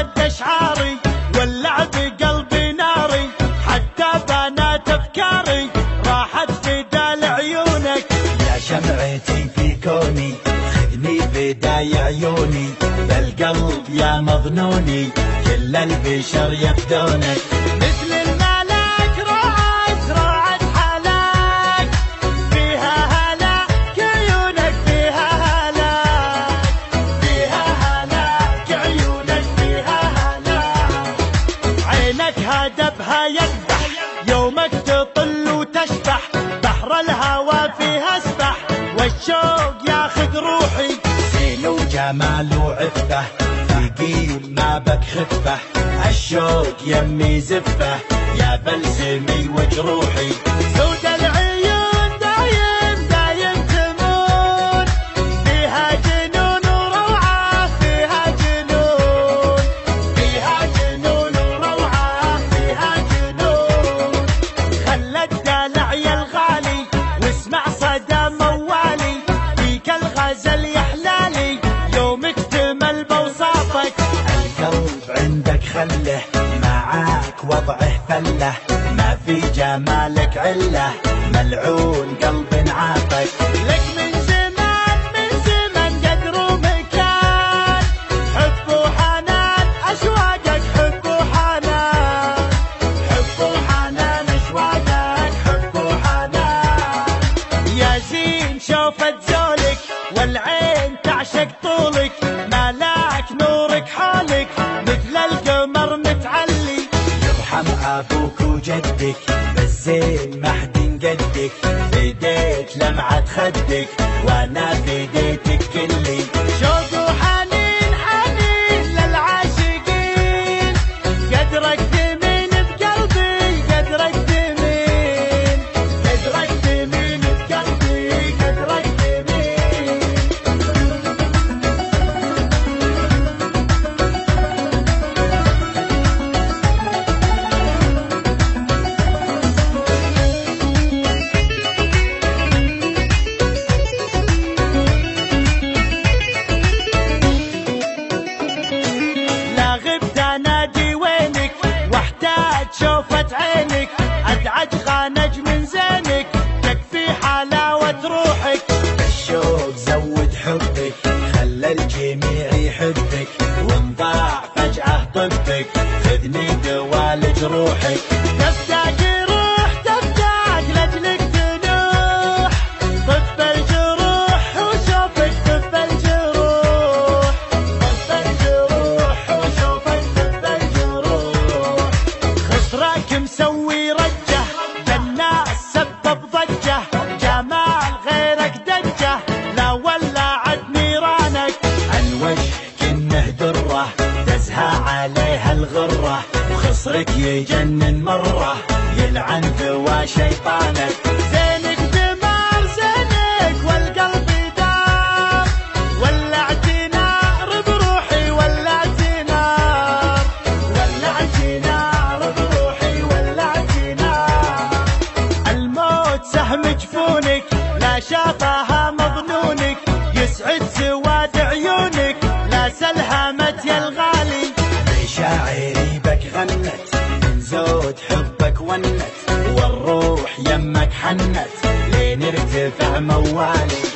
زاد اشعاري واللعب قلبي ناري، حتى بنات افكاري راحت فدا لعيونك. يا شمعتي في كوني خذني بداي عيوني، بالقلب يا مظنوني كل البشر يفدونك. مثل الملاك روعت حلاك، فيها هلاك عيونك فيها هلاك، فيها هلاك عيونك فيها هلاك. عينك هدبها يذبح يومك تطل وتشبح، بحر الهوى فيها اسبح والشوق ياخذ روحي. زين وجمال وعفه ثقيل ما بك خفه، الشوق يمي زفه يا بلسمي وجروحي. سود العيون دايم تمون، فيها جنون وروعة فيها جنون، فيها جنون وروعة فيها جنون. خلى الدلع يا الغالي واسمع صدى موالي، فيك الغزل يحلالي يوم اكتمل بوصافك. القلب عندك خله معاك وضعه فله، ما في جمالك عله ملعون قلب عافك. لك من زمان قدر ومكان، حب وحنان اشواقك حب وحنان، حب وحنان اشواقك حب وحنان. يا زين شوفت زولك والعين تعشق طولك، ملاك نورك حولك مثل القمر متعلي. يرحم ابوك وجدك بالزين ما حد قدك، فديت لمعة خدك وانا فديتك كلي. شوق وحنين للعاشقين، قدرك ثمين بقلبي قدرك ثمين، قدرك ثمين بقلبي قدرك ثمين. لا غبت انادي وينك واحتاج شوفة عينك، ادعج خانج من زينك تكفي حلاوة روحك. الشوق زود حبك خلى الجميع يحبك، وانضاع فجأة طبك خذني دوال جروحك. تفتاق روح تفتاق لاجلك تنوح، طب الجروح وشوفك طب الجروح، طب الجروح وشوفك طب الجروح. خسرك مسوي رجه بالناس سبب ضجه، جمال غيرك دجه لا ولعت نيرانك. الوجه كنه دره تزهى عليها الغره، وخصرك يجنن مره يلعن ذوا شيطانك. زينك جمال زينك والقلب دار، ولعت نار بروحي ولعت نار، ولعت نار بروحي ولعت نار. الموت سهم جفونك لا شافها مظنونك، يسعد سواد عيونك لا سلهمت يا الغالي. مشاعري بك غنت من زود حبك ونت، والروح يمك حنت لين ارتفع موالي.